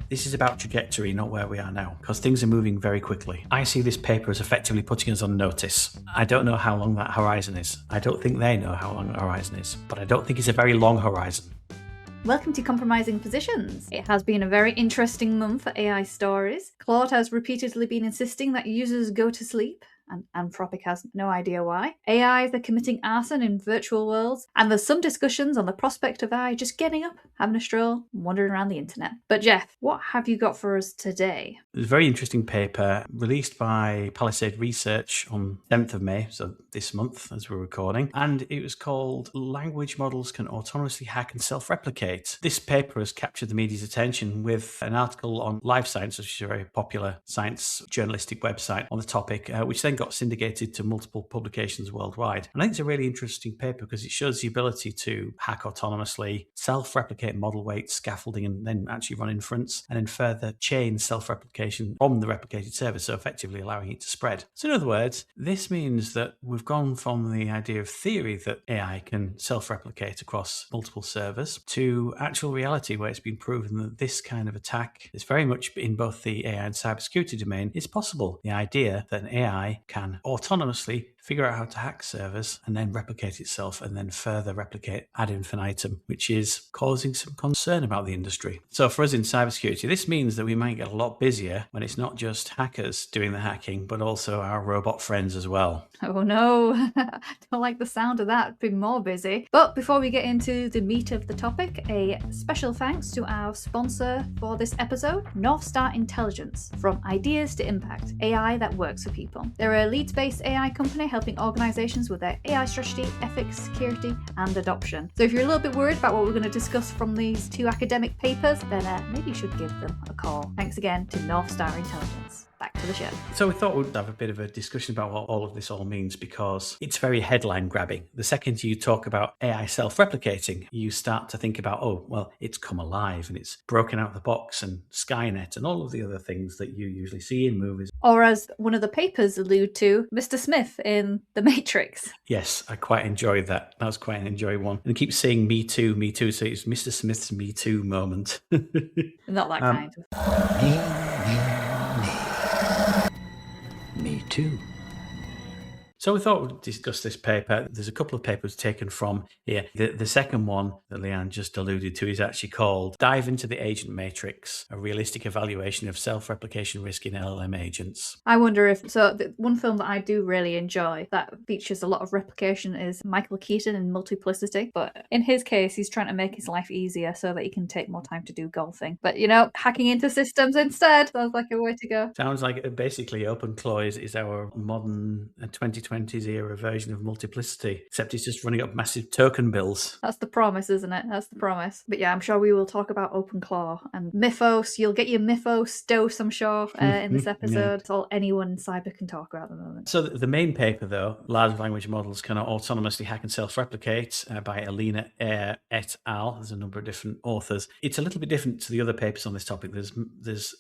This is about trajectory, not where we are now, because things are moving very quickly. I see this paper as effectively putting us on notice. I don't know how long that horizon is. I don't think they know how long the horizon is, but I don't think it's a very long horizon. Welcome to Compromising Positions. It has been a very interesting month for AI stories. Claude has repeatedly been insisting that users go to sleep, and Anthropic has no idea why. AIs are committing arson in virtual worlds, and there's some discussions on the prospect of AI just getting up, having a stroll, and wandering around the internet. But Jeff, what have you got for us today? There's a very interesting paper released by Palisade Research on 7th of May, so this month as we're recording, and it was called Language Models Can Autonomously Hack and Self-Replicate. This paper has captured the media's attention with an article on Live Science, which is a very popular science journalistic website on the topic, which then got syndicated to multiple publications worldwide. And I think it's a really interesting paper because it shows the ability to hack autonomously, self-replicate model weights, scaffolding, and then actually run inference, and then further chain self-replication from the replicated server, so effectively allowing it to spread. So in other words, this means that we've gone from the idea of theory that AI can self-replicate across multiple servers to actual reality where it's been proven that this kind of attack is very much in both the AI and cybersecurity domain is possible. The idea that an AI can autonomously figure out how to hack servers and then replicate itself and then further replicate ad infinitum, which is causing some concern about the industry. So for us in cybersecurity, this means that we might get a lot busier when it's not just hackers doing the hacking, but also our robot friends as well. Oh no, I don't like the sound of that, be more busy. But before we get into the meat of the topic, a special thanks to our sponsor for this episode, Northstar Intelligence, from ideas to impact, AI that works for people. They're a Leeds-based AI company helping organizations with their AI strategy, ethics, security, and adoption. So if you're a little bit worried about what we're going to discuss from these two academic papers, then maybe you should give them a call. Thanks again to Northstar Intelligence. Back to the show. So we thought we'd have a bit of a discussion about what all of this all means because it's very headline grabbing. The second you talk about AI self-replicating, you start to think about, oh, well, it's come alive and it's broken out of the box and Skynet and all of the other things that you usually see in movies. Or as one of the papers allude to, Mr. Smith in The Matrix. Yes, I quite enjoyed that. That was quite an enjoyable one. And I keep saying me too, so it's Mr. Smith's Me Too moment. Not that kind of. Me too. So we thought we'd discuss this paper. There's a couple of papers taken from here. The second one that Leanne just alluded to is actually called Dive into the Agent Matrix, a realistic evaluation of self-replication risk in LLM agents. I wonder if, the one film that I do really enjoy that features a lot of replication is Michael Keaton in Multiplicity. But in his case, he's trying to make his life easier so that he can take more time to do golfing. But, hacking into systems instead sounds like a way to go. Sounds like basically OpenClaw is our modern 2020s era version of Multiplicity, except it's just running up massive token bills. That's the promise, isn't it? That's the promise. But yeah, I'm sure we will talk about OpenClaw and Mythos. You'll get your Mythos dose, I'm sure, in this episode. Yeah. It's all anyone in cyber can talk about at the moment. So the main paper, though, Large Language Models Can Autonomously Hack and Self-Replicate by Alina Ayer et al. There's a number of different authors. It's a little bit different to the other papers on this topic.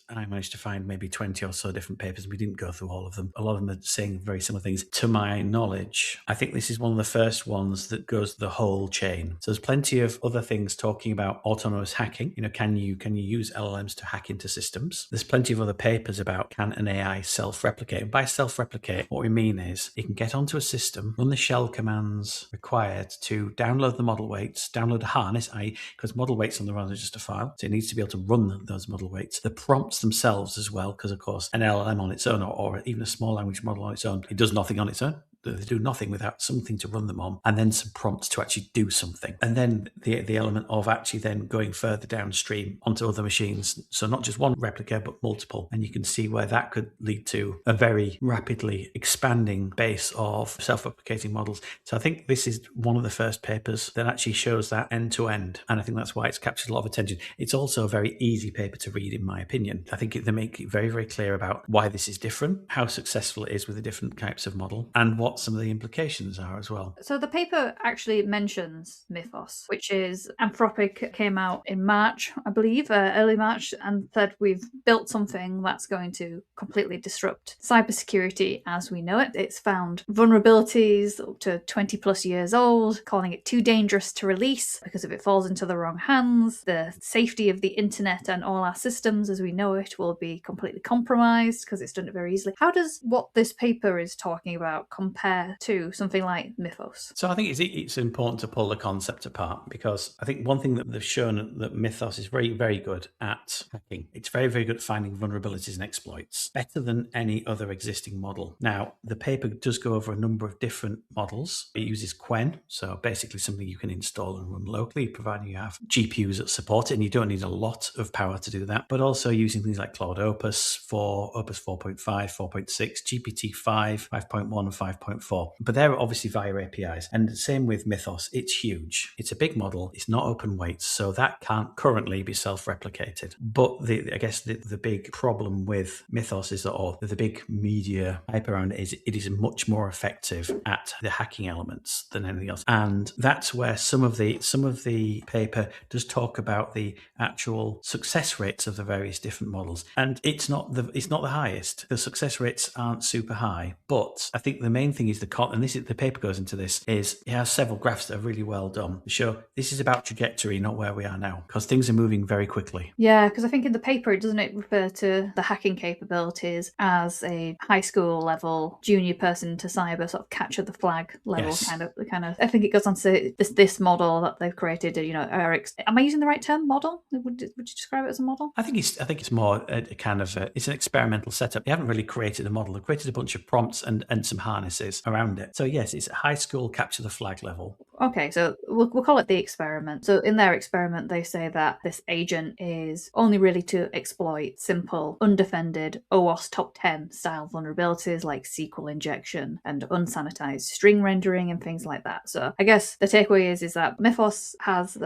I managed to find maybe 20 or so different papers. We didn't go through all of them. A lot of them are saying very similar things. To my knowledge, I think this is one of the first ones that goes the whole chain. So there's plenty of other things talking about autonomous hacking. Can you use LLMs to hack into systems? There's plenty of other papers about can an AI self-replicate. And by self-replicate, what we mean is it can get onto a system, run the shell commands required to download the model weights, download a harness, because model weights on the run are just a file. So it needs to be able to run those model weights. The prompts themselves as well, because of course an LLM on its own or even a small language model on its own, it does nothing on its own. They do nothing without something to run them on, and then some prompts to actually do something. And then the element of actually then going further downstream onto other machines. So not just one replica, but multiple. And you can see where that could lead to a very rapidly expanding base of self-replicating models. So I think this is one of the first papers that actually shows that end to end. And I think that's why it's captured a lot of attention. It's also a very easy paper to read, in my opinion. I think they make it very, very clear about why this is different, how successful it is with the different types of model, and what what some of the implications are as well. So the paper actually mentions Mythos, which is Anthropic came out in March, I believe, early March, and said we've built something that's going to completely disrupt cybersecurity as we know it. It's found vulnerabilities up to 20 plus years old, calling it too dangerous to release because if it falls into the wrong hands, the safety of the internet and all our systems as we know it will be completely compromised because it's done it very easily. How does what this paper is talking about compare to something like Mythos? So I think it's important to pull the concept apart, because I think one thing that they've shown that Mythos is very, very good at hacking. It's very, very good at finding vulnerabilities and exploits, better than any other existing model. Now, the paper does go over a number of different models. It uses Quen, so basically something you can install and run locally, providing you have GPUs that support it, and you don't need a lot of power to do that, but also using things like Claude Opus 4, Opus 4.5, 4.6, GPT-5, 5.1, and 5.4. But they're obviously via APIs. And the same with Mythos. It's huge. It's a big model. It's not open weights, so that can't currently be self-replicated. But I guess the big problem with Mythos is that, or the big media hype around it, is it is much more effective at the hacking elements than anything else. And that's where some of the paper does talk about the actual success rates of the various different models. And it's not the highest. The success rates aren't super high. But I think the main thing is and this is the paper goes into this, is it has several graphs that are really well done to show this is about trajectory, not where we are now, because things are moving very quickly. Yeah, because I think in the paper, doesn't it refer to the hacking capabilities as a high school level junior person to cyber sort of capture the flag level? Yes. kind of. I think it goes on to this model that they've created. Am I using the right term? Model? Would you describe it as a model? I think it's more a kind of it's an experimental setup. They haven't really created a model. They've created a bunch of prompts and some harnesses around it. So yes, it's a high school capture the flag level. Okay, so we'll call it the experiment. So in their experiment, they say that this agent is only really to exploit simple, undefended OWASP top 10 style vulnerabilities like SQL injection and unsanitized string rendering and things like that. So I guess the takeaway is that Mythos has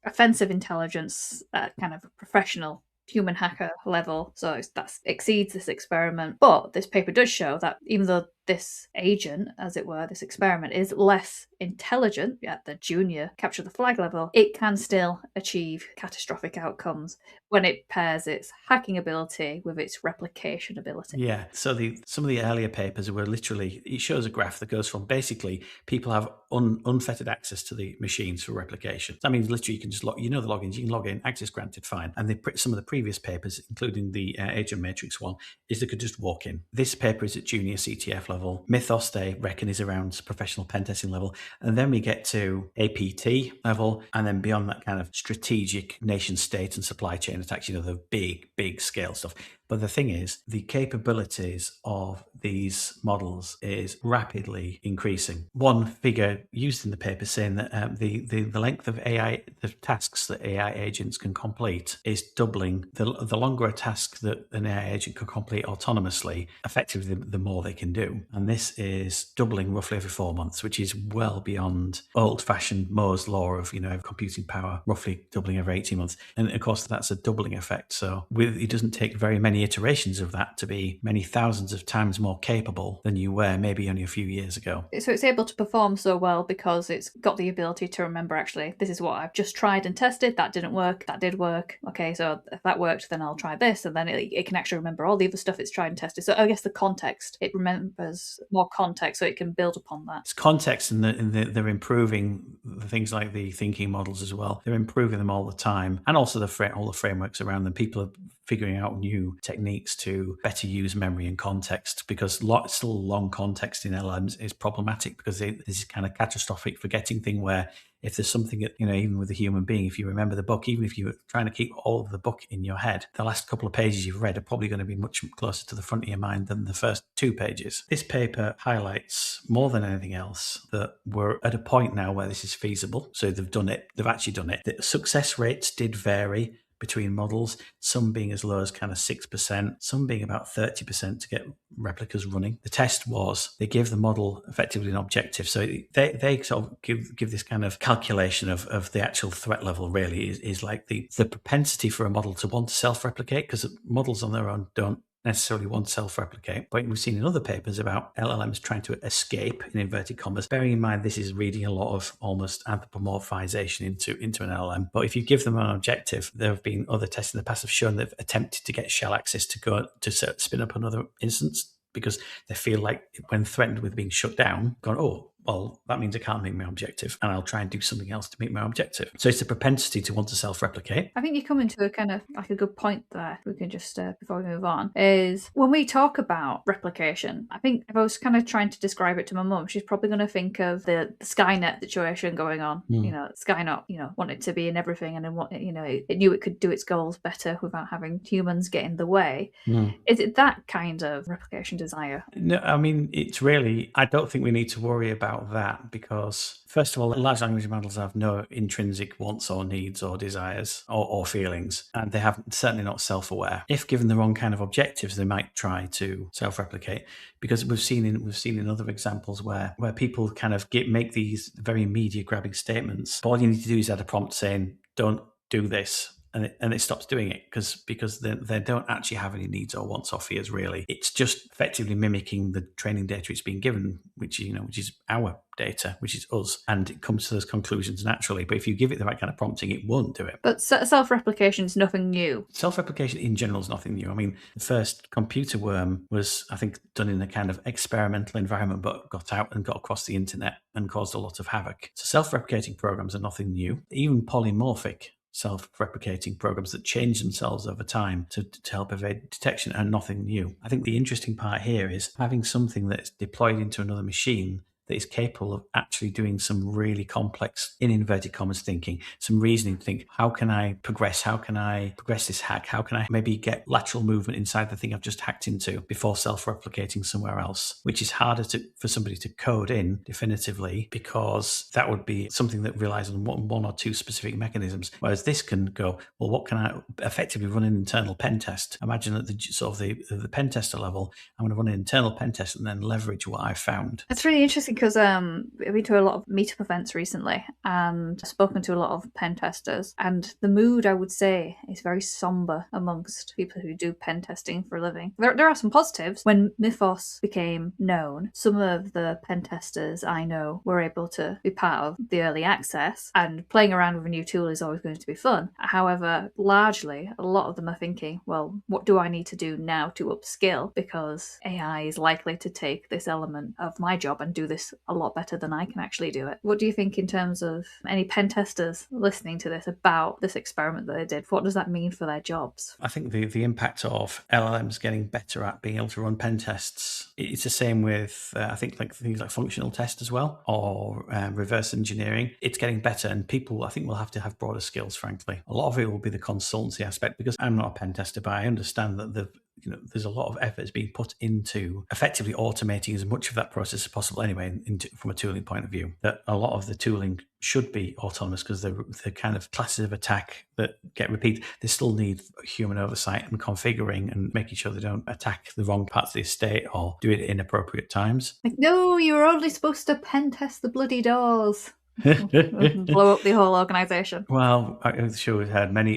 offensive intelligence at kind of a professional human hacker level, so that exceeds this experiment. But this paper does show that even though this agent, as it were, this experiment is less intelligent at the junior capture the flag level, it can still achieve catastrophic outcomes when it pairs its hacking ability with its replication ability. Yeah, so some of the earlier papers were literally, it shows a graph that goes from basically people have unfettered access to the machines for replication. That means literally you can just the logins, you can log in, access granted, fine. And some of the previous papers, including the Agent Matrix one, is they could just walk in. This paper is at junior CTF level. Mythos, they reckon, is around professional pen testing level. And then we get to APT level, and then beyond that kind of strategic nation state and supply chain attacks, the big scale stuff. But the thing is, the capabilities of these models is rapidly increasing. One figure used in the paper saying that the length of AI, the tasks that AI agents can complete, is doubling. The longer a task that an AI agent can complete autonomously, effectively, the more they can do. And this is doubling roughly every 4 months, which is well beyond old-fashioned Moore's law of computing power, roughly doubling every 18 months. And of course, that's a doubling effect. So it doesn't take very many iterations of that to be many thousands of times more capable than you were maybe only a few years ago. So it's able to perform so well because it's got the ability to remember, actually, this is what I've just tried and tested. That didn't work. That did work. Okay, so if that worked, then I'll try this. And then it can actually remember all the other stuff it's tried and tested. So I guess the context, it remembers more context, so it can build upon that. It's context, and they're improving the things like the thinking models as well. They're improving them all the time. And also all the frameworks around them. People are figuring out new techniques to better use memory and context, because still long context in LLMs is problematic, because there's this kind of catastrophic forgetting thing where if there's something that, even with a human being, if you remember the book, even if you're trying to keep all of the book in your head, the last couple of pages you've read are probably going to be much closer to the front of your mind than the first 2 pages. This paper highlights more than anything else that we're at a point now where this is feasible. So they've done it. They've actually done it. The success rates did vary between models, some being as low as kind of 6%, some being about 30% to get replicas running. The test was they gave the model effectively an objective. So they sort of give this kind of calculation of the actual threat level really is like the propensity for a model to want to self-replicate, because models on their own don't necessarily want to self-replicate, but we've seen in other papers about LLMs trying to escape, in inverted commas, bearing in mind this is reading a lot of almost anthropomorphization into an LLM. But if you give them an objective, there have been other tests in the past have shown they've attempted to get shell access to go to spin up another instance because they feel like when threatened with being shut down, gone, oh, well, that means I can't meet my objective and I'll try and do something else to meet my objective. So it's a propensity to want to self-replicate. I think you come into a kind of like a good point there. We can just, before we move on, is when we talk about replication, I think if I was kind of trying to describe it to my mum, she's probably going to think of the Skynet situation going on. Skynet, wanted to be in everything and then it knew it could do its goals better without having humans get in the way. Is it that kind of replication desire? No, I mean, it's really, I don't think we need to worry about that because, first of all, large language models have no intrinsic wants or needs or desires or feelings, and they have certainly not self-aware. If given the wrong kind of objectives, they might try to self-replicate, because we've seen in other examples where people kind of make these very media-grabbing statements. But all you need to do is add a prompt saying, "Don't do this." And it stops doing it because they don't actually have any needs or wants or fears, really. It's just effectively mimicking the training data it's been given, which is our data, which is us, and it comes to those conclusions naturally. But if you give it the right kind of prompting, it won't do it. But self-replication is nothing new. Self-replication in general is nothing new. I mean, the first computer worm was, I think, done in a kind of experimental environment, but got out and got across the internet and caused a lot of havoc. So self-replicating programs are nothing new. Even polymorphic self-replicating programs that change themselves over time to help evade detection are nothing new. I think the interesting part here is having something that's deployed into another machine that is capable of actually doing some really complex, in inverted commas, thinking, some reasoning to think, how can I progress? How can I progress this hack? How can I maybe get lateral movement inside the thing I've just hacked into before self-replicating somewhere else? Which is harder for somebody to code in definitively, because that would be something that relies on one or two specific mechanisms. Whereas this can go, well, what can I effectively run an internal pen test? Imagine at the pen tester level, I'm going to run an internal pen test and then leverage what I've found. That's really interesting because I've been to a lot of meetup events recently and spoken to a lot of pen testers, and the mood, I would say, is very somber amongst people who do pen testing for a living. There are some positives. When Mythos became known, some of the pen testers I know were able to be part of the early access, and playing around with a new tool is always going to be fun. However, largely, a lot of them are thinking, well, what do I need to do now to upskill? Because AI is likely to take this element of my job and do this a lot better than I can actually do it. What do you think in terms of any pen testers listening to this about this experiment that they did? What does that mean for their jobs? I think the impact of LLMs getting better at being able to run pen tests, it's the same with, I think, like things like functional tests as well, or reverse engineering. It's getting better, and people, I think, will have to have broader skills, frankly. A lot of it will be the consultancy aspect, because I'm not a pen tester, but I understand that there's a lot of effort being put into effectively automating as much of that process as possible anyway, from a tooling point of view. That a lot of the tooling should be autonomous because the kind of classes of attack that get repeated, they still need human oversight and configuring and making sure they don't attack the wrong parts of the estate or do it at inappropriate times. Like, no, you were only supposed to pen test the bloody doors. Blow up the whole organization. Well, I'm sure we've had many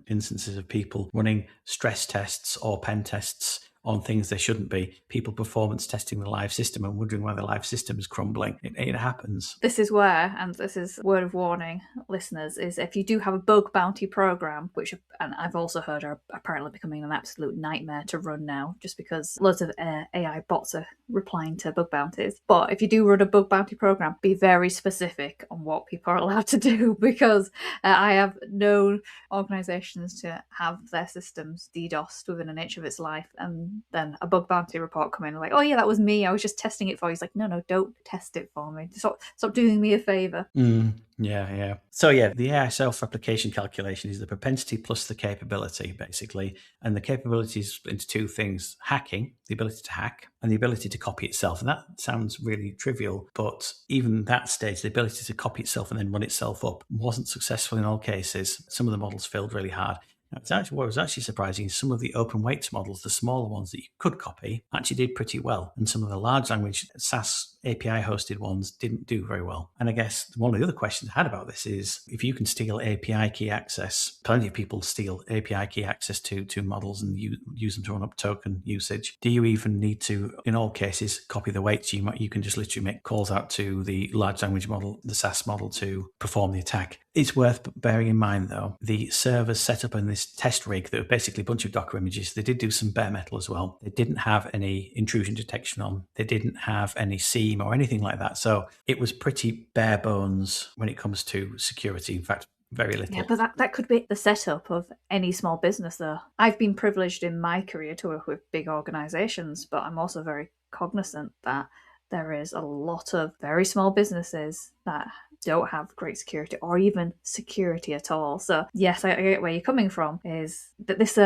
instances of people running stress tests or pen tests on things they shouldn't be. People performance testing the live system and wondering why the live system is crumbling. It happens. This is where, and this is word of warning, listeners, is if you do have a bug bounty program, which, and I've also heard are apparently becoming an absolute nightmare to run now, just because loads of AI bots are replying to bug bounties. But if you do run a bug bounty program, be very specific on what people are allowed to do, because I have known organizations to have their systems DDoSed within an inch of its life, and then a bug bounty report come in like, oh yeah, that was me, I was just testing it for you. He's like, no, don't test it for me. Stop doing me a favor. Yeah. So yeah, the AI self-replication calculation is the propensity plus the capability, basically. And the capability is split into two things: hacking, the ability to hack, and the ability to copy itself. And that sounds really trivial, but even that stage, the ability to copy itself and then run itself up, wasn't successful in all cases. Some of the models failed really hard. What was actually surprising is some of the open weights models, the smaller ones that you could copy, actually did pretty well. And some of the large language SAS API hosted ones didn't do very well. And I guess one of the other questions I had about this is, if you can steal API key access, plenty of people steal API key access to models and use them to run up token usage. Do you even need to, in all cases, copy the weights? You can just literally make calls out to the large language model, the SAS model, to perform the attack. It's worth bearing in mind, though, the servers set up in this test rig that were basically a bunch of Docker images. They did do some bare metal as well. They didn't have any intrusion detection on. They didn't have any SIEM or anything like that. So it was pretty bare bones when it comes to security. In fact, very little. Yeah, but that could be the setup of any small business, though. I've been privileged in my career to work with big organizations, but I'm also very cognizant that there is a lot of very small businesses that don't have great security or even security at all. So yes, I get where you're coming from, is that this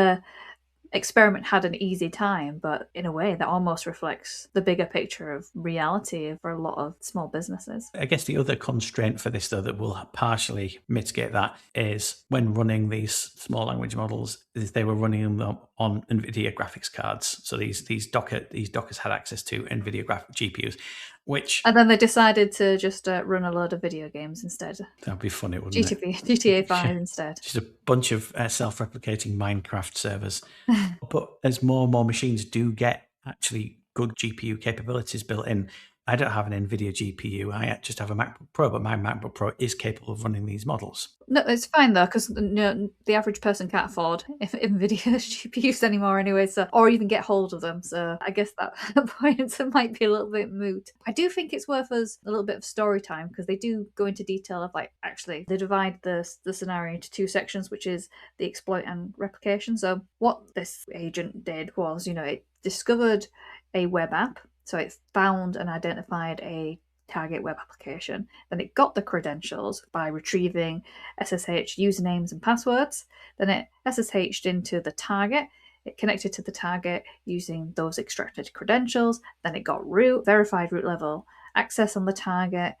experiment had an easy time, but in a way that almost reflects the bigger picture of reality for a lot of small businesses. I guess the other constraint for this, though, that will partially mitigate that is when running these small language models, is they were running them on NVIDIA graphics cards. So these Dockers had access to NVIDIA GPUs, which... And then they decided to just run a load of video games instead. That'd be funny, wouldn't it? GTA 5 instead. Just a bunch of self-replicating Minecraft servers. But as more and more machines do get actually good GPU capabilities built in, I don't have an NVIDIA GPU. I just have a MacBook Pro, but my MacBook Pro is capable of running these models. No, it's fine though, because the average person can't afford NVIDIA GPUs anymore anyway, so, or even get hold of them. So I guess that point might be a little bit moot. I do think it's worth us a little bit of story time, because they do go into detail of, like, actually they divide the scenario into two sections, which is the exploit and replication. So what this agent did was, it discovered a web app. So it found and identified a target web application. Then it got the credentials by retrieving SSH usernames and passwords. Then it SSH'd into the target. It connected to the target using those extracted credentials. Then it got verified root level access on the target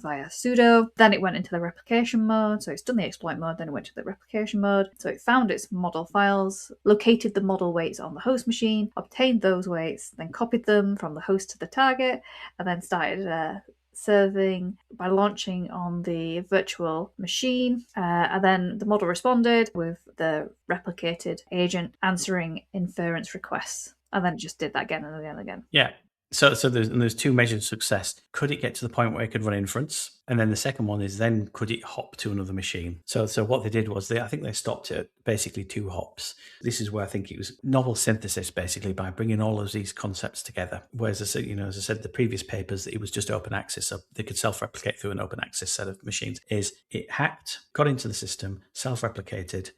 via sudo. Then it went into the replication mode. So it's done the exploit mode, then it went to the replication mode. So it found its model files, located the model weights on the host machine, obtained those weights, then copied them from the host to the target, and then started serving by launching on the virtual machine. And then the model responded with the replicated agent answering inference requests. And then it just did that again and again and again. Yeah. So there's two measures of success. Could it get to the point where it could run inference? And then the second one is, then could it hop to another machine? So what they did was I think they stopped at basically 2 hops. This is where I think it was novel synthesis, basically, by bringing all of these concepts together. Whereas, as I said, the previous papers, it was just open access, so they could self-replicate through an open access set of machines. Is it hacked, got into the system, self-replicated,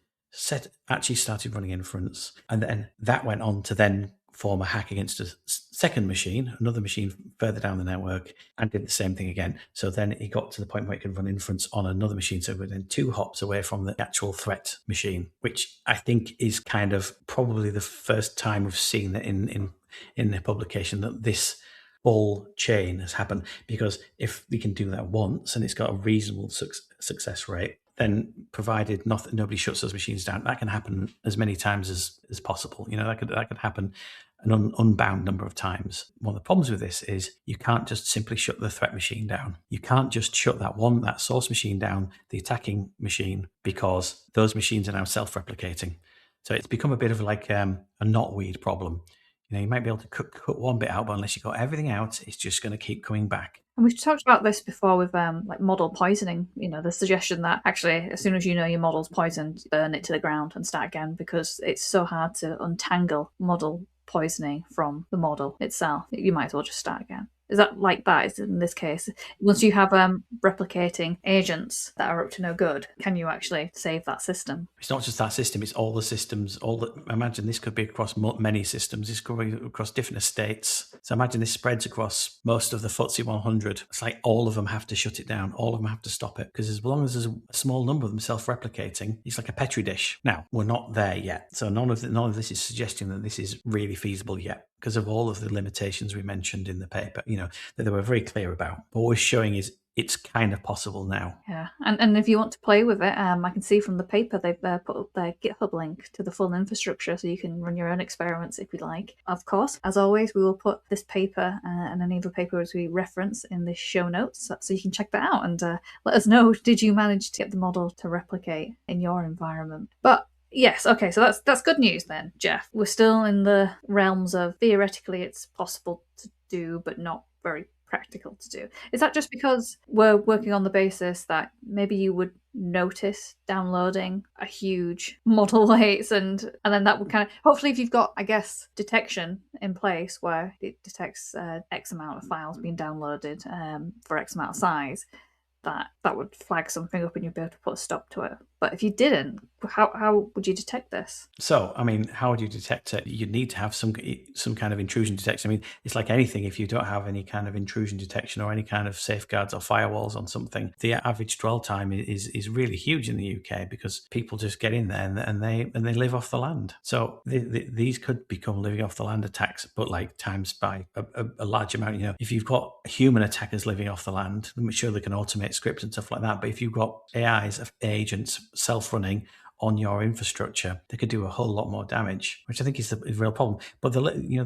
actually started running inference, and then that went on to then form a hack against a second machine, another machine further down the network, and did the same thing again. So then it got to the point where it could run inference on another machine. So we're then 2 hops away from the actual threat machine, which I think is kind of probably the first time we've seen that in the publication, that this full chain has happened. Because if we can do that once and it's got a reasonable success rate, then provided nobody shuts those machines down, that can happen as many times as possible. That could happen an unbound number of times. One of the problems with this is you can't just simply shut the threat machine down. You can't just shut that source machine down, the attacking machine, because those machines are now self-replicating. So it's become a bit of like a knotweed problem. You might be able to cut one bit out, but unless you got everything out, it's just going to keep coming back. And we've talked about this before with like model poisoning, the suggestion that actually as soon as you know your model's poisoned, burn it to the ground and start again, because it's so hard to untangle model poisoning from the model itself. You might as well just start again. Is that like that? Is in this case, once you have replicating agents that are up to no good, can you actually save that system? It's not just that system; it's all the systems. Imagine this could be across many systems. This could be across different estates. So imagine this spreads across most of the FTSE 100. It's like all of them have to shut it down. All of them have to stop it, because as long as there's a small number of them self-replicating, it's like a petri dish. Now we're not there yet, so none of this is suggesting that this is really feasible yet, because of all of the limitations we mentioned in the paper, that they were very clear about. But what we're showing is it's kind of possible now. Yeah, and if you want to play with it, I can see from the paper they've put up their GitHub link to the full infrastructure, so you can run your own experiments if you like. Of course, as always, we will put this paper and any other papers we reference in the show notes, so you can check that out and let us know, did you manage to get the model to replicate in your environment? But yes, okay, so that's good news then, Jeff. We're still in the realms of theoretically it's possible to do, but not very practical to do. Is that just because we're working on the basis that maybe you would notice downloading a huge model weights and then that would kind of, hopefully if you've got, I guess, detection in place where it detects X amount of files being downloaded for X amount of size, that would flag something up and you'd be able to put a stop to it. But if you didn't, how would you detect this? So, I mean, how would you detect it? You'd need to have some kind of intrusion detection. I mean, it's like anything. If you don't have any kind of intrusion detection or any kind of safeguards or firewalls on something, the average dwell time is really huge in the UK because people just get in there and they live off the land. So these could become living off the land attacks, but like times by a large amount. You know, if you've got human attackers living off the land, I'm sure they can automate scripts and stuff like that. But if you've got AIs, agents, self-running on your infrastructure, they could do a whole lot more damage, which I think is the real problem. But some of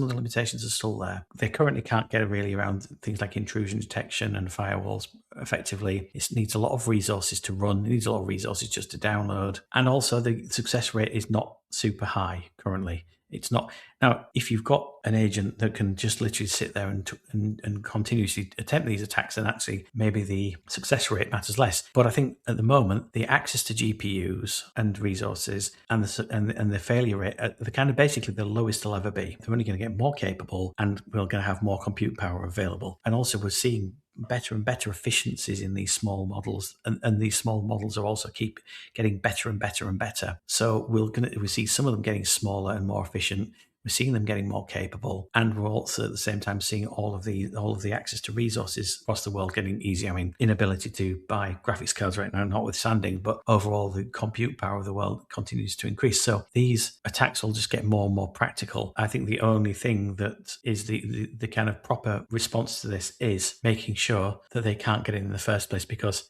the limitations are still there. They currently can't get really around things like intrusion detection and firewalls effectively. It needs a lot of resources to run. It needs a lot of resources just to download. And also the success rate is not super high currently. It's not. Now, if you've got an agent that can just literally sit there and continuously attempt these attacks, then actually maybe the success rate matters less. But I think at the moment, the access to GPUs and resources and the failure rate are the kind of basically the lowest they'll ever be. They're only going to get more capable and we're going to have more compute power available. And also we're seeing better and better efficiencies in these small models, and these small models are also keep getting better and better and better. So we see some of them getting smaller and more efficient. We're seeing them getting more capable, and we're also at the same time seeing all of the access to resources across the world getting easier. I mean, inability to buy graphics cards right now, notwithstanding, but overall the compute power of the world continues to increase. So these attacks will just get more and more practical. I think the only thing that is the kind of proper response to this is making sure that they can't get in the first place, because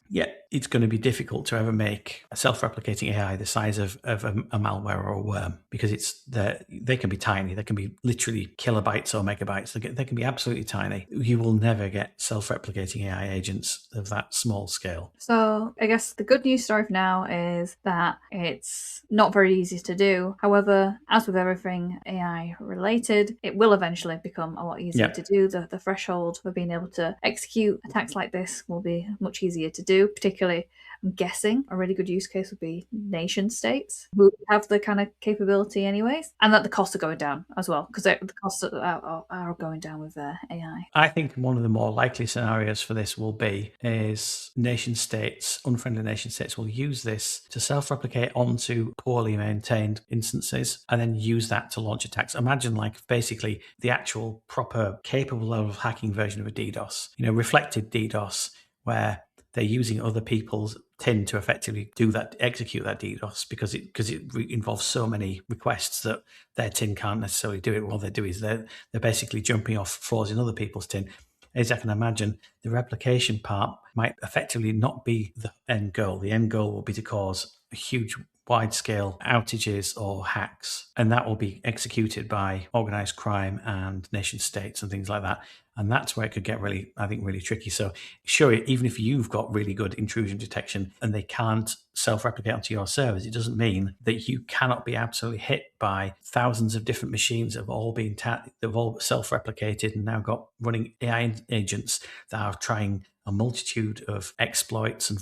it's going to be difficult to ever make a self-replicating AI the size of a malware or a worm, because they can be tiny. They can be literally kilobytes or megabytes. They can be absolutely tiny. You will never get self-replicating AI agents of that small scale. So I guess the good news story for now is that it's not very easy to do. However, as with everything AI related, it will eventually become a lot easier to do. The threshold for being able to execute attacks like this will be much easier to do, particularly, I'm guessing a really good use case would be nation states who have the kind of capability anyways, and that the costs are going down as well, because the costs are going down with AI. I think one of the more likely scenarios for this will be is nation states, unfriendly nation states, will use this to self-replicate onto poorly maintained instances and then use that to launch attacks. Imagine like basically the actual proper capable level of hacking version of a DDoS, reflected DDoS, where they're using other people's tin to effectively execute that DDoS, because it involves so many requests that their tin can't necessarily do it. What they do is they're basically jumping off flaws in other people's tin. As I can imagine, the replication part might effectively not be the end goal. The end goal will be to cause a huge wide-scale outages or hacks, and that will be executed by organized crime and nation states and things like that. And that's where it could get really tricky. So sure, even if you've got really good intrusion detection and they can't self-replicate onto your servers, it doesn't mean that you cannot be absolutely hit by thousands of different machines that have all been they've all self-replicated and now got running AI agents that are trying a multitude of exploits and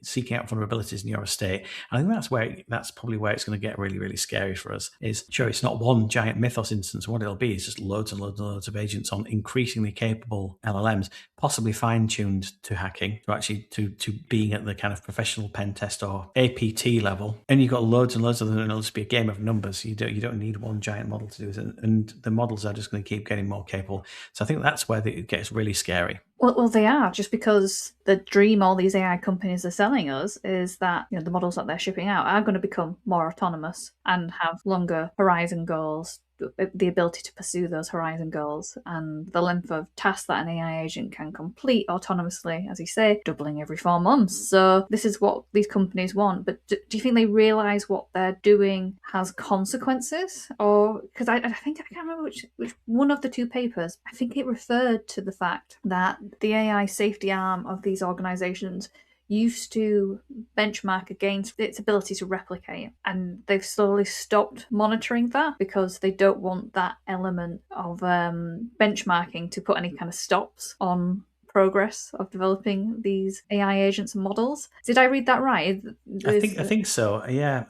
seeking out vulnerabilities in your estate. And I think that's probably where it's going to get really, really scary for us. Is sure, it's not one giant Mythos instance. What it'll be is just loads and loads and loads of agents on increasingly capable LLMs, possibly fine-tuned to hacking, to being at the kind of professional pen test or APT level. And you've got loads and loads of them, and it'll just be a game of numbers. You don't need one giant model to do it, and the models are just going to keep getting more capable. So I think that's where it gets really scary. Well, they are, just because the dream all these AI companies are selling us is that the models that they're shipping out are going to become more autonomous and have longer horizon goals the ability to pursue those horizon goals and the length of tasks that an AI agent can complete autonomously, as you say, doubling every 4 months. So this is what these companies want. But do you think they realize what they're doing has consequences? Or because I think I can't remember which one of the two papers, I think it referred to the fact that the AI safety arm of these organizations used to benchmark against its ability to replicate, and they've slowly stopped monitoring that because they don't want that element of benchmarking to put any kind of stops on progress of developing these AI agents and models. Did I read that right? I think so. Yeah.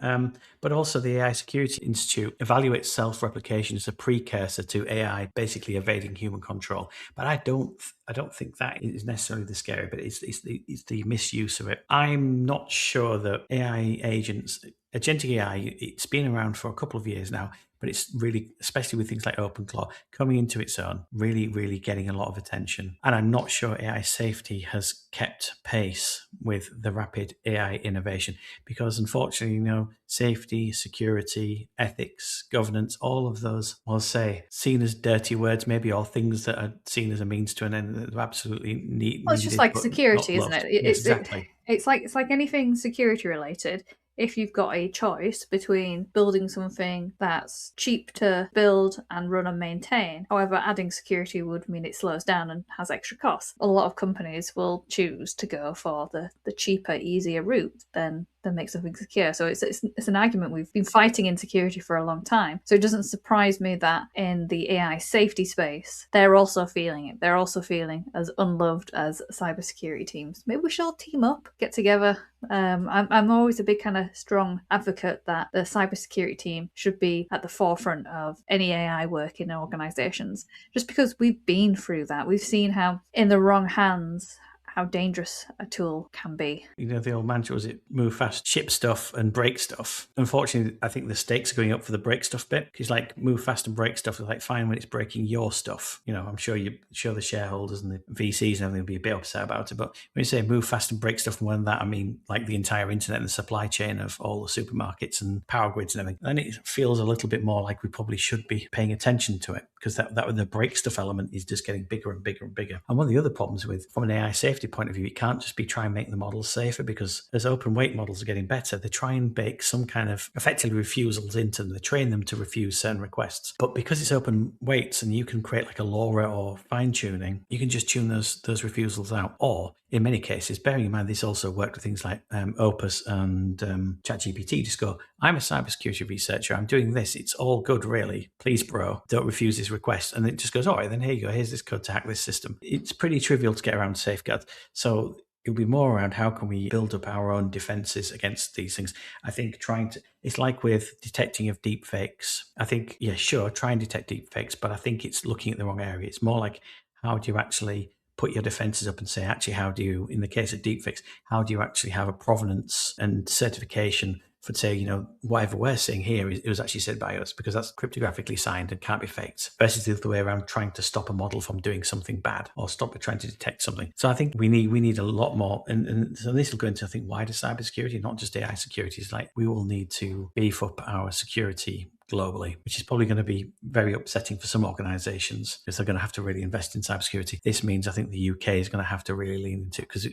But also the AI Security Institute evaluates self-replication as a precursor to AI basically evading human control. But I don't think that is necessarily the scary bit. It's the misuse of it. I'm not sure that AI agents, agentic AI, it's been around for a couple of years now, but it's really, especially with things like OpenClaw, coming into its own, really, really getting a lot of attention. And I'm not sure AI safety has kept pace with the rapid AI innovation because, unfortunately, safety, security, ethics, governance, all of those, I'll say, seen as dirty words, maybe all things that are seen as a means to an end that are absolutely needed. Well, it's just like security, isn't it? Yes, exactly. It's like anything security related. If you've got a choice between building something that's cheap to build and run and maintain, however, adding security would mean it slows down and has extra costs. A lot of companies will choose to go for the cheaper, easier route than make something secure. So it's an argument we've been fighting in security for a long time. So it doesn't surprise me that in the AI safety space, they're also feeling it. They're also feeling as unloved as cybersecurity teams. Maybe we should all team up, get together. I'm always a big kind of strong advocate that the cybersecurity team should be at the forefront of any AI work in organizations, just because we've been through that. We've seen how in the wrong hands, how dangerous a tool can be. The old mantra was it move fast, ship stuff and break stuff. Unfortunately, I think the stakes are going up for the break stuff bit because like move fast and break stuff is like fine when it's breaking your stuff. I'm sure the shareholders and the VCs and everything will be a bit upset about it. But when you say move fast and break stuff, and when that I mean like the entire internet and the supply chain of all the supermarkets and power grids and everything, then it feels a little bit more like we probably should be paying attention to it because that the break stuff element is just getting bigger and bigger and bigger. And one of the other problems from an AI safety point of view, it can't just be try and make the models safer because as open weight models are getting better, they try and bake some kind of effectively refusals into them. They train them to refuse certain requests. But because it's open weights and you can create like a LoRa or fine tuning, you can just tune those refusals out. Or in many cases, bearing in mind this also worked with things like Opus and ChatGPT, just go, I'm a cybersecurity researcher, I'm doing this, it's all good really, please bro, don't refuse this request. And it just goes, all right, then here you go, here's this code to hack this system. It's pretty trivial to get around safeguards. So it'll be more around how can we build up our own defenses against these things. I think it's like with detecting of deep fakes. I think, yeah, sure, try and detect deep fakes, but I think it's looking at the wrong area. It's more like how do you actually put your defenses up and say, actually, how do you, in the case of deepfakes, how do you actually have a provenance and certification for, say, whatever we're seeing here, it was actually said by us because that's cryptographically signed and can't be faked, versus the other way around, trying to stop a model from doing something bad or stop it trying to detect something. So I think we need a lot more. And so this will go into, I think, wider cybersecurity, not just AI security. It's like we will need to beef up our security globally, which is probably going to be very upsetting for some organizations because they're going to have to really invest in cybersecurity. This means I think the UK is going to have to really lean into it because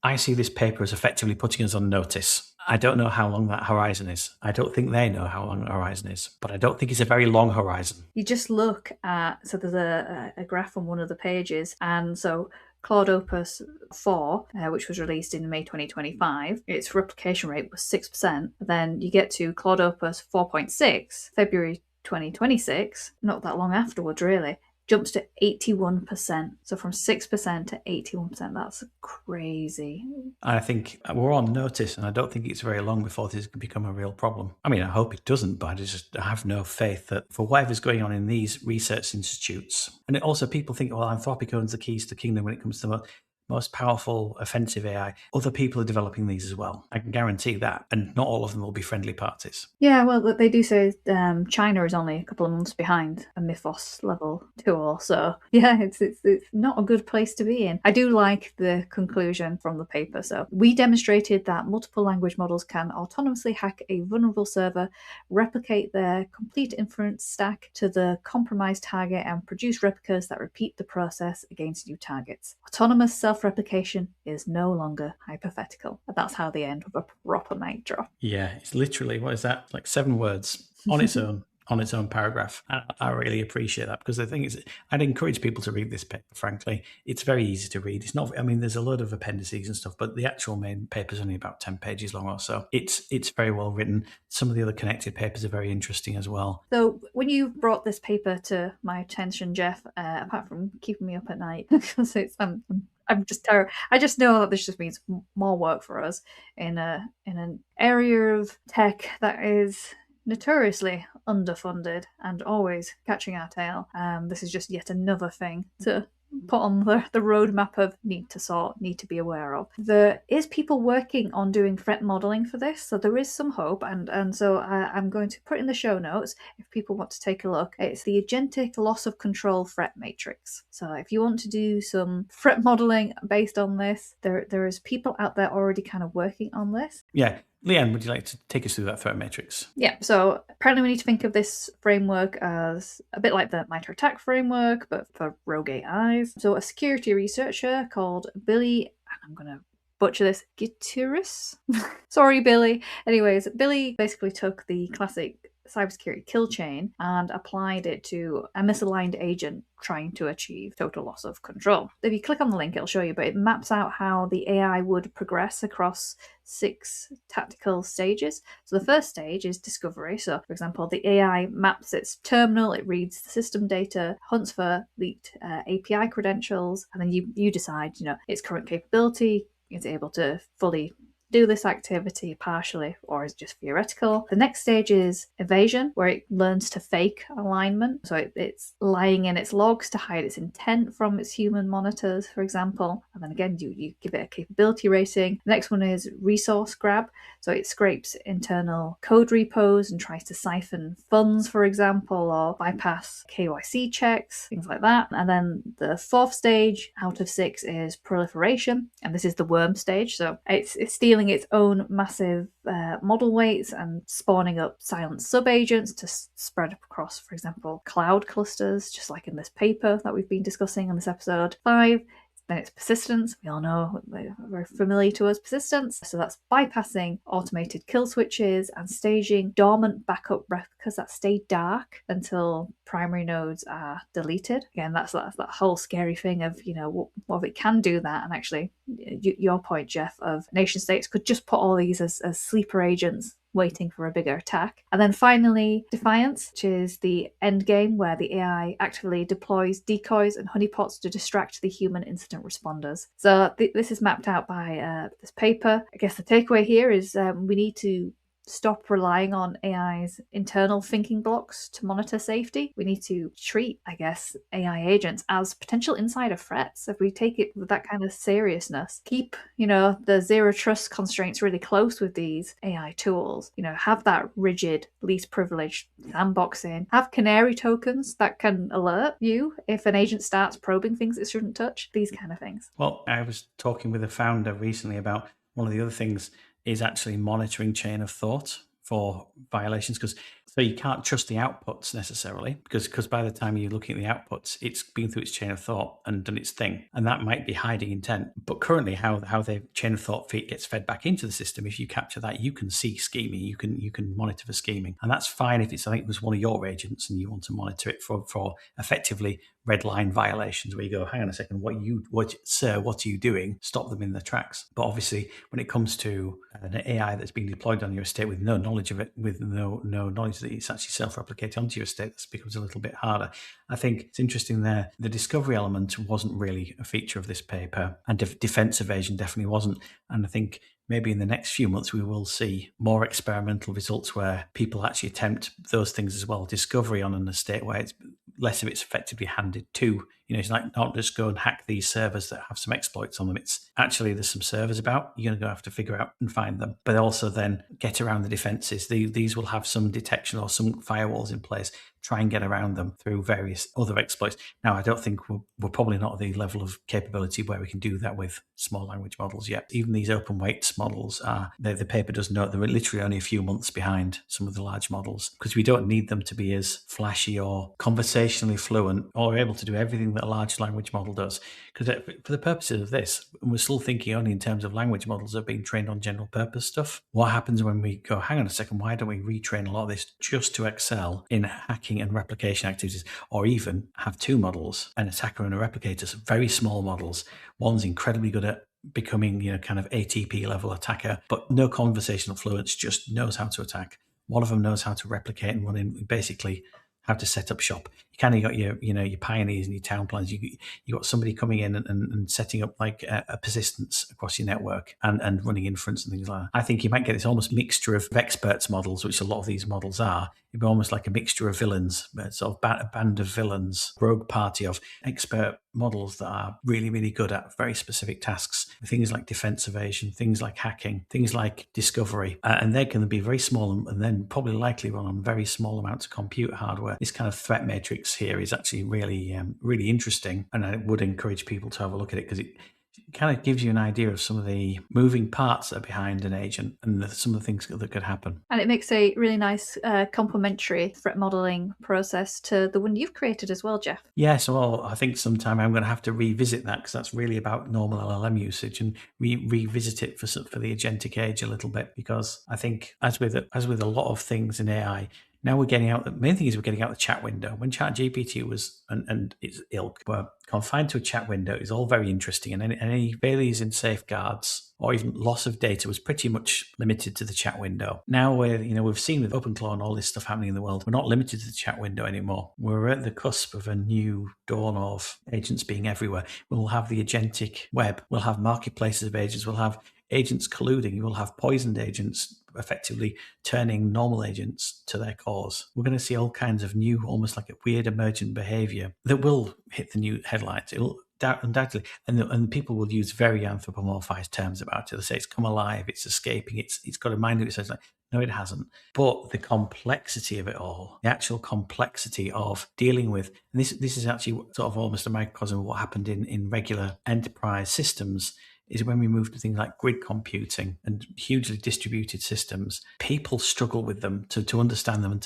I see this paper as effectively putting us on notice. I don't know how long that horizon is. I don't think they know how long the horizon is, but I don't think it's a very long horizon. You just look at, so there's a graph on one of the pages, and so Claude Opus 4, which was released in May 2025, its replication rate was 6%. Then you get to Claude Opus 4.6, February 2026, not that long afterwards, really, jumps to 81%. So from 6% to 81%, that's crazy. I think we're on notice, and I don't think it's very long before this can become a real problem. I mean, I hope it doesn't, but I have no faith that for whatever's going on in these research institutes, and also people think, well, Anthropic owns the keys to the kingdom when it comes to most powerful offensive AI, other people are developing these as well. I can guarantee that. And not all of them will be friendly parties. Yeah, well, they do say China is only a couple of months behind a Mythos level tool. So yeah, it's not a good place to be in. I do like the conclusion from the paper. So we demonstrated that multiple language models can autonomously hack a vulnerable server, replicate their complete inference stack to the compromised target, and produce replicas that repeat the process against new targets. Autonomous self-replication is no longer hypothetical. And that's how they end with a proper mic drop. Yeah, it's literally, what is that? Like 7 words on its own. On its own paragraph. I really appreciate that, because the thing is, I'd encourage people to read this paper, frankly. It's very easy to read. It's not, I mean, there's a load of appendices and stuff, but the actual main paper is only about 10 pages long or so. It's very well written. Some of the other connected papers are very interesting as well. So when you brought this paper to my attention, Jeff, apart from keeping me up at night, because I'm just terrible. I just know that this just means more work for us in an area of tech that is notoriously underfunded and always catching our tail. This is just yet another thing to put on the roadmap of need to sort, need to be aware of. There is people working on doing threat modeling for this, so there is some hope, and so I'm going to put in the show notes if people want to take a look. It's the Agentic loss of control threat matrix. So if you want to do some threat modeling based on this, there is people out there already kind of working on this. Yeah. Leanne, would you like to take us through that threat matrix? Yeah, so apparently we need to think of this framework as a bit like the MITRE ATT&CK framework, but for rogue AIs. So a security researcher called Billy, and I'm going to butcher this, Gutierrez? Sorry, Billy. Anyways, Billy basically took the classic cybersecurity kill chain and applied it to a misaligned agent trying to achieve total loss of control. If you click on the link, it'll show you, but it maps out how the AI would progress across 6 tactical stages. So the first stage is discovery. So, for example, the AI maps its terminal, it reads the system data, hunts for leaked API credentials, and then you decide, its current capability. Is it able to fully do this activity partially, or is it just theoretical? The next stage is evasion, where it learns to fake alignment. So it's lying in its logs to hide its intent from its human monitors, for example. And then again, you give it a capability rating. The next one is resource grab. So it scrapes internal code repos and tries to siphon funds, for example, or bypass KYC checks, things like that. And then the fourth stage out of 6 is proliferation. And this is the worm stage. So it's stealing its own massive model weights and spawning up silent subagents to spread across, for example, cloud clusters, just like in this paper that we've been discussing in this episode 5. Then it's persistence. We all know, very familiar to us, persistence. So that's bypassing automated kill switches and staging dormant backup replicas that stay dark until primary nodes are deleted. Again, that's that whole scary thing of, what if it can do that? And actually, your point, Jeff, of nation states could just put all these as sleeper agents waiting for a bigger attack. And then finally, Defiance, which is the end game where the AI actively deploys decoys and honeypots to distract the human incident responders. So this is mapped out by this paper. I guess the takeaway here is we need to stop relying on AI's internal thinking blocks to monitor safety. We need to treat, I guess, AI agents as potential insider threats. If we take it with that kind of seriousness, keep, the zero trust constraints really close with these AI tools. Have that rigid, least privileged sandboxing. Have canary tokens that can alert you if an agent starts probing things it shouldn't touch. These kind of things. Well, I was talking with a founder recently about one of the other things is actually monitoring chain of thought for violations, because so you can't trust the outputs necessarily, because by the time you're looking at the outputs, it's been through its chain of thought and done its thing, and that might be hiding intent. But currently, how the chain of thought gets fed back into the system, if you capture that, you can see scheming, you can monitor for scheming, and that's fine if it's, I think it was one of your agents and you want to monitor it for effectively red line violations, where you go, hang on a second, sir, what are you doing? Stop them in their tracks. But obviously, when it comes to an AI that's being deployed on your estate with no knowledge of it, with no knowledge that it's actually self-replicating onto your estate, this becomes a little bit harder. I think it's interesting there. The discovery element wasn't really a feature of this paper, and defense evasion definitely wasn't. And I think maybe in the next few months, we will see more experimental results where people actually attempt those things as well. Discovery on an estate where it's less of it's effectively handed to It's like not just go and hack these servers that have some exploits on them. It's actually there's some servers about. You're going to have to figure out and find them, but also then get around the defenses. These will have some detection or some firewalls in place. Try and get around them through various other exploits. Now, I don't think we're probably not at the level of capability where we can do that with small language models yet. Even these open weights models the paper does note they're literally only a few months behind some of the large models because we don't need them to be as flashy or conversationally fluent or able to do everything that a large language model does. Because for the purposes of this, we're still thinking only in terms of language models that are being trained on general purpose stuff. What happens when we go, hang on a second, why don't we retrain a lot of this just to excel in hacking and replication activities, or even have two models, an attacker and a replicator, so very small models. One's incredibly good at becoming, kind of ATP level attacker, but no conversational fluence, just knows how to attack. One of them knows how to replicate and run in, basically how to set up shop. You kind of got your pioneers and your town plans. You got somebody coming in and setting up like a persistence across your network and running inference and things like that. I think you might get this almost mixture of experts models, which a lot of these models are. It'd be almost like a mixture of villains, sort of a band of villains, rogue party of expert models that are really, really good at very specific tasks. Things like defense evasion, things like hacking, things like discovery. And they're going to be very small and then probably likely run on very small amounts of compute hardware. This kind of threat matrix here is actually really, really interesting. And I would encourage people to have a look at it because it kind of gives you an idea of some of the moving parts that are behind an agent and some of the things that could happen. And it makes a really nice complementary threat modeling process to the one you've created as well, Jeff. Yes, well, I think sometime I'm going to have to revisit that because that's really about normal LLM usage and revisit it for the agentic age a little bit, because I think as with a lot of things in AI, now we're getting out. The main thing is we're getting out the chat window. When ChatGPT was and its ilk were confined to a chat window, is all very interesting, and any failures in safeguards or even loss of data was pretty much limited to the chat window. Now we've seen with OpenClaw and all this stuff happening in the world, we're not limited to the chat window anymore. We're at the cusp of a new dawn of agents being everywhere. We'll have the agentic web. We'll have marketplaces of agents. We'll have agents colluding. We'll have poisoned agents effectively turning normal agents to their cause. We're going to see all kinds of new, almost like a weird emergent behavior that will hit the new headlines. It'll undoubtedly, and people will use very anthropomorphized terms about it. They'll say it's come alive, it's escaping, it's got a mind of its own. Like, no, it hasn't. But the complexity of it all, the actual complexity of dealing with, and this is actually sort of almost a microcosm of what happened in regular enterprise systems, is when we move to things like grid computing and hugely distributed systems, people struggle with them to understand them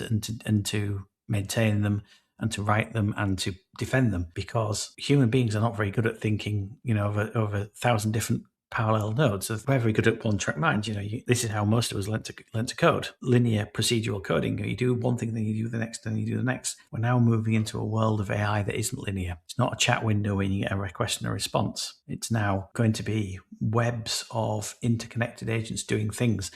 and to maintain them and to write them and to defend them, because human beings are not very good at thinking, over 1,000 different parallel nodes. So we're very good at one-track minds. This is how most of us learn to code. Linear procedural coding. You do one thing, then you do the next, then you do the next. We're now moving into a world of AI that isn't linear. It's not a chat window where you get a request and a response. It's now going to be webs of interconnected agents doing things.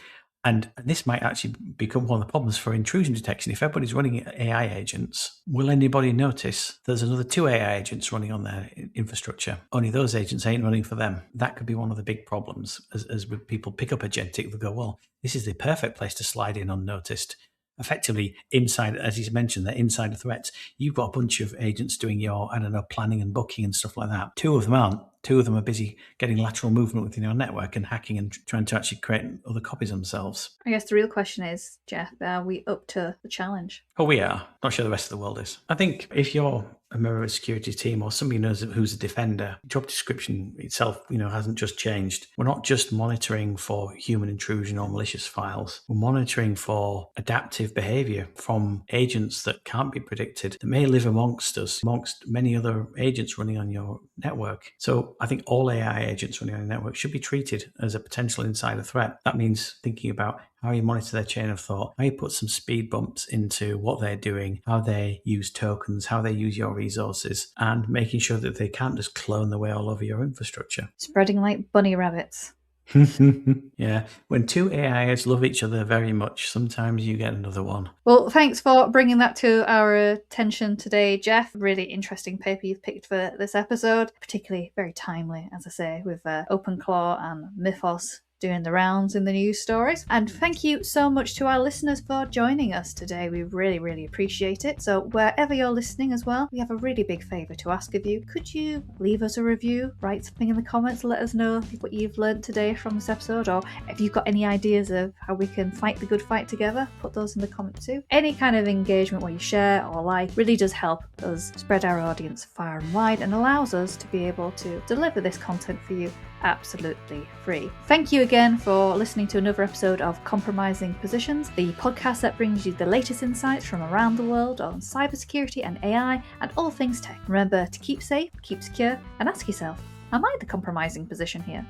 And this might actually become one of the problems for intrusion detection. If everybody's running AI agents, will anybody notice there's another 2 AI agents running on their infrastructure? Only those agents ain't running for them. That could be one of the big problems as people pick up agentic. They'll go, well, this is the perfect place to slide in unnoticed. Effectively, inside, as he's mentioned, they're insider threats. You've got a bunch of agents doing your, planning and booking and stuff like that. 2 of them aren't. 2 of them are busy getting lateral movement within your network and hacking and trying to actually create other copies of themselves. I guess the real question is, Jeff, are we up to the challenge? Oh, we are. Not sure the rest of the world is. I think if you're a member of a security team or somebody knows who's a defender, job description itself, hasn't just changed. We're not just monitoring for human intrusion or malicious files. We're monitoring for adaptive behavior from agents that can't be predicted, that may live amongst us, amongst many other agents running on your network. So I think all AI agents running on your network should be treated as a potential insider threat. That means thinking about how you monitor their chain of thought, how you put some speed bumps into what they're doing, how they use tokens, how they use your resources, and making sure that they can't just clone their way all over your infrastructure. Spreading like bunny rabbits. Yeah, when 2 AIs love each other very much, sometimes you get another one. Well, thanks for bringing that to our attention today, Jeff. Really interesting paper you've picked for this episode, particularly very timely, as I say, with OpenClaw and Mythos doing the rounds in the news stories. And thank you so much to our listeners for joining us today. We really, really appreciate it. So wherever you're listening as well, we have a really big favour to ask of you. Could you leave us a review, write something in the comments, let us know what you've learned today from this episode, or if you've got any ideas of how we can fight the good fight together, put those in the comments too. Any kind of engagement where you share or like really does help us spread our audience far and wide and allows us to be able to deliver this content for you absolutely free. Thank you again for listening to another episode of Compromising Positions, the podcast that brings you the latest insights from around the world on cybersecurity and AI and all things tech. Remember to keep safe, keep secure, and ask yourself, am I the compromising position here?